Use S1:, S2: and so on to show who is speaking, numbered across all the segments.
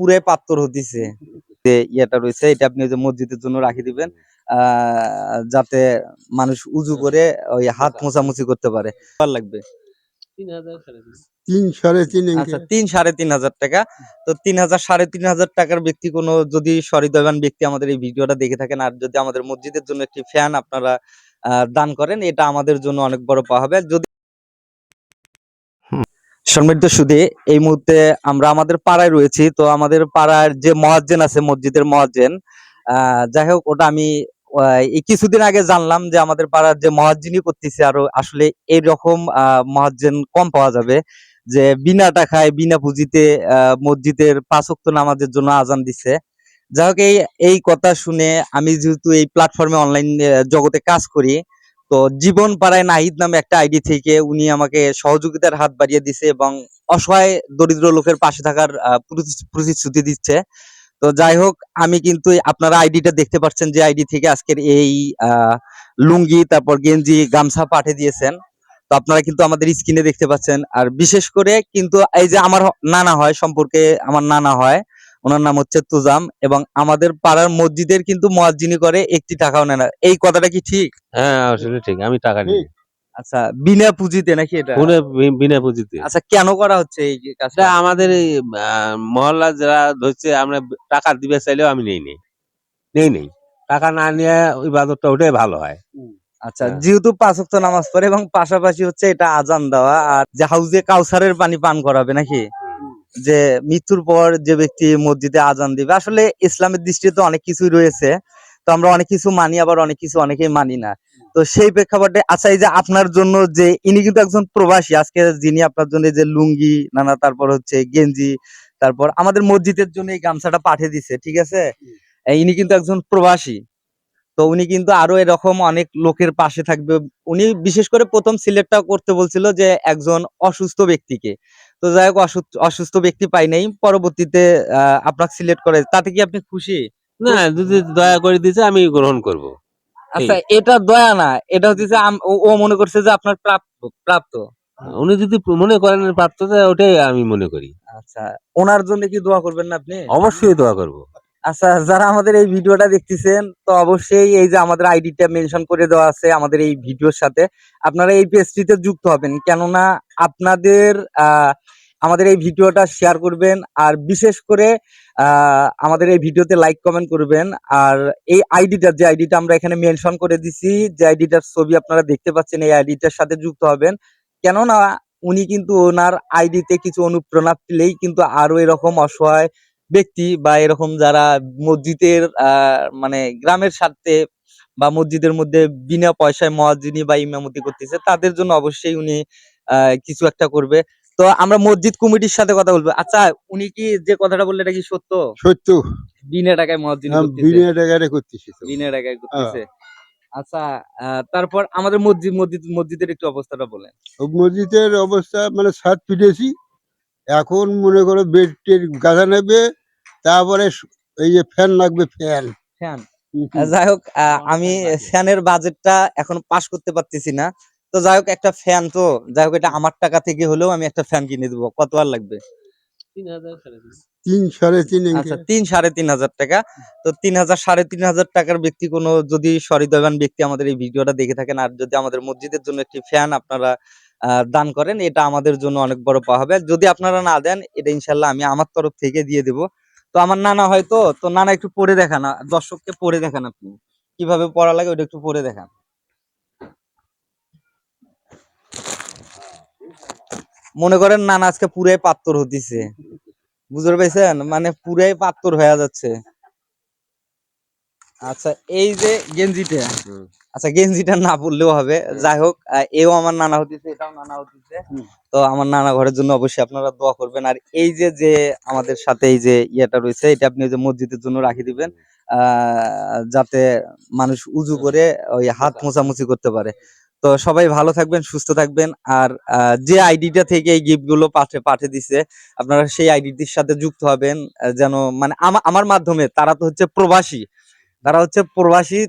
S1: পুরাই পাত্তর হতিছে যে ইয়েটা রয়েছে, এটা আপনি ওই যে মসজিদের জন্য রাখি দিবেন, যাতে মানুষ উজু করে ওই হাত মোছামুছি করতে পারে। ভালো লাগবে
S2: 3,500
S1: আচ্ছা 3,500 টাকা। তো 3,000 3,500 টাকার ব্যক্তি কোনো যদি সহৃদয়বান ব্যক্তি আমাদের এই ভিডিওটা দেখে থাকেন, আর যদি আমাদের মসজিদের জন্য একটি ফ্যান আপনারা দান করেন, এটা আমাদের জন্য অনেক বড় পাওয়া হবে। যদি সম্মানিত সুধী, এই মুহূর্তে আমরা আমাদের পাড়ায় রয়েছি। তো আমাদের পাড়ার যে মুয়াজ্জিন আছে, মসজিদের মুয়াজ্জিন, যাই হোক ওটা আমি এই কিছুদিন আগে জানলাম যে আমাদের পাড়ার যে মুয়াজ্জিনই করতেছে, আরো আসলে এইরকম মুয়াজ্জিন কম পাওয়া যাবে, যে বিনা টাকায় বিনা পুঁজিতে মসজিদের 5 ওয়াক্ত নামাজের জন্য আজান দিচ্ছে। যাই হোক এই এই কথা শুনে আমি যেহেতু এই প্ল্যাটফর্মে অনলাইন জগতে কাজ করি, তো জীবন পাড়ায় নাহিদ নামে একটা আইডি থেকে উনি আমাকে সহযোগিতার হাত বাড়িয়ে দিছে এবং অসহায় দরিদ্র লোকের পাশে থাকার প্রতিশ্রুতি দিচ্ছে। তো যাই হোক, আমি কিন্তু আপনারা আইডিটা দেখতে পাচ্ছেন, যে আইডি থেকে আজকের এই লুঙ্গি, তারপর গেঞ্জি, গামছা পাঠিয়ে দিয়েছেন। তো আপনারা কিন্তু আমাদের স্ক্রিনে দেখতে পাচ্ছেন। আর বিশেষ করে কিন্তু এই যে আমার নানা হয়, সম্পর্কে আমার নানা হয়, ওনার নাম হচ্ছে তুজাম, এবং আমাদের পাড়ার মসজিদের কিন্তু মুয়াজ্জিনি করে, একটি টাকাও নেয় না। এই কথাটা কি ঠিক?
S3: হ্যাঁ, আসলে ঠিক। আমি টাকা নিই।
S1: আচ্ছা, বিনা পুঁজিতে নাকি এটা?
S3: বিনা পুঁজিতে।
S1: আচ্ছা, কেন করা হচ্ছে এই কাজটা?
S3: এটা আমাদের এই মহল্লা যারা ধরছে, আমরা টাকা দিবে চাইলেও আমি নেই। টাকা না নিয়ে ইবাদতটা ওটাই ভালো হয়।
S1: আচ্ছা, যেহেতু 5 ওয়াক্ত নামাজ পড়ে এবং পাশাপাশি হচ্ছে এটা আজান দেওয়া, আর যে হাউজে কাউসারের পানি পান করাবে নাকি, যে মৃত্যুর পর যে ব্যক্তি মসজিদে আজান দিবে, আসলে ইসলামের দৃষ্টিতে অনেক কিছুই রয়েছে। তো আমরা অনেক কিছু মানি, আবার অনেক কিছু অনেকেই মানি না। তো সেই প্রেক্ষাপটে আচ্ছা, এই যে আপনার জন্য যে ইনি কিন্তু একজন প্রবাসী, আজকে যিনি আপনার জন্য যে লুঙ্গি নানা, তারপর হচ্ছে গেঞ্জি, তারপর আমাদের মসজিদের জন্য এই গামছাটা পাঠিয়ে দিছে, ঠিক আছে? ইনি কিন্তু একজন প্রবাসী। তো উনি কিন্তু আরো এরকম অনেক লোকের পাশে থাকবে। উনি বিশেষ করে প্রথম সিলেক্টটা করতে বলছিল যে একজন অসুস্থ ব্যক্তিকে। তো যাই হোক, অসুস্থ ব্যক্তি পাই নাই, পরবর্তীতে আপনাকে সিলেক্ট করে। তাতে কি আপনি খুশি?
S3: না, যদি দয়া করে দিছে আমি গ্রহণ করব।
S1: আচ্ছা, এটা দয়া না, এটা হচ্ছে যে ও মনে করছে যে আপনার প্রাপ্ত প্রাপ্ত।
S3: উনি যদি মনে করেন প্রাপ্ততা, ওটাই আমি মনে করি।
S1: আচ্ছা, ওনার জন্য কি দোয়া করবেন না আপনি?
S3: অবশ্যই দোয়া করব।
S1: আচ্ছা, যারা আমাদের এই ভিডিওটা দেখতেছেন, তো অবশ্যই এই যে আমাদের আইডিটা মেনশন করে দেওয়া আছে আমাদের এই ভিডিওর সাথে, আপনারা এই পেজটিতে যুক্ত হবেন। কেননা আপনাদের আমাদের এই ভিডিওটা শেয়ার করবেন, আর বিশেষ করে আমাদের এই ভিডিওতে লাইক কমেন্ট করবেন। আর এই আইডিটা, যে আইডিটা আমরা এখানে মেনশন করে দিছি, যে আইডিটার ছবি আপনারা দেখতে পাচ্ছেন, এই আইডিটার সাথে যুক্ত হবেন। কেননা উনি কিন্তু ওনার আইডিতে কিছু অনুপ্রেরণা পেলেই কিন্তু আরো এরকম অসহায় ব্যক্তি বা এরকম যারা মসজিদের মানে গ্রামের স্বার্থে বা মসজিদের মধ্যে বিনা পয়সায় মুয়াজ্জিনি বা ইমামতি করতেছে, তাদের জন্য অবশ্যই উনি কিছু একটা করবে। তো আমরা মসজিদ কমিটির সাথে কথা বলবো। আচ্ছা, উনি কি যে কথাটা বললে এটা কি সত্য?
S2: সত্য।
S1: বিনা টাকায় মুয়াজ্জিনি করতেছে?
S2: বিনা টাকায় করতেছি তো।
S1: বিনা টাকায় করতেছে। আচ্ছা, তারপর আমাদের মসজিদের একটু অবস্থাটা বলেন।
S2: মসজিদের অবস্থা মানে ছাদ পিটেছি, এখন মনে করো বেড টেড গাঁথা নেবে, তারপরে এই যে ফ্যান লাগবে, ফ্যান।
S1: যাই হোক, আমি ফ্যানের বাজেটটা এখন পাস করতে পারতেছি না। তো যাই হোক, একটা ফ্যান, তো যাই হোক এটা আমার টাকা থেকে হলেও আমি একটা ফ্যান কিনে দেবো। কত আর লাগবে?
S2: 3,500
S1: আচ্ছা, 3,500 টাকা। তো 3,000 3,500 টাকার ব্যক্তি কোনো যদি সহৃদয়বান ব্যক্তি আমাদের এই ভিডিওটা দেখে থাকেন, আর যদি আমাদের মসজিদের জন্য একটি ফ্যান আপনারা দান করেন, এটা আমাদের জন্য অনেক বড় পাওয়া হবে। যদি আপনারা না দেন, এটা ইনশাল্লাহ আমি আমার তরফ থেকে দিয়ে দেবো। তো আমার নানা হয়তো, তো নানা একটু পড়ে দেখান, দর্শককে পড়ে দেখান, আপনি কিভাবে পড়া লাগে ওটা একটু পড়ে দেখান। মনে করেন নানা আজকে পুরাই পাত্তর হতিছে, বুঝতে পারছেন? মানে পুরাই পাত্তর হয়ে যাচ্ছে। আচ্ছা, এই যে গেঞ্জিটা, আচ্ছা গেঞ্জিটা না পড়লেও হবে। যাই হোক, এও আমার নানা হতিছে, এটাও নানা হতিছে। তো আমার নানা ঘরের জন্য অবশ্যই আপনারা দোয়া করবেন। আর এই যে যে আমাদের সাথে এই যে ইয়েটা রয়েছে, এটা আপনি ওই যে মসজিদের জন্য রাখি দিবেন, যাতে মানুষ উজু করে ওই হাত মোছামুছি করতে পারে। তো সবাই ভালো থাকবেন, সুস্থ থাকবেন। আর যে আইডিটা থেকে এই গিফট গুলো পাঠিয়ে দিছে, আপনারা সেই আইডিটির সাথে যুক্ত হবেন, যেন মানে আমার মাধ্যমে, তারা তো হচ্ছে প্রবাসী,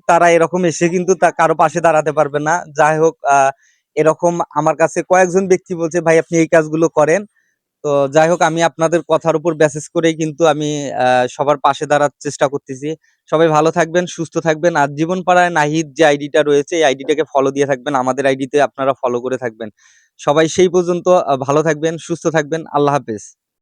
S1: তারা এরকম এসে কিন্তু কারো পাশে দাঁড়াতে পারবে না। যাই হোক, এরকম আমার কাছে কয়েকজন ব্যক্তি বলছে, ভাই আপনি এই কাজগুলো করেন। তো যাই হোক, আমি আপনাদের কথার উপর বেসিস করেই কিন্তু আমি সবার পাশে দাঁড়ার চেষ্টা করতেছি। সবাই ভালো থাকবেন, সুস্থ থাকবেন। আর জীবন পাড়ায় নাহিদ যে আইডিটা রয়েছে, এই আইডিটাকে ফলো দিয়ে থাকবেন, আমাদের আইডিতে আপনারা ফলো করে থাকবেন। সবাই সেই পর্যন্ত ভালো থাকবেন, সুস্থ থাকবেন। আল্লাহ হাফেজ।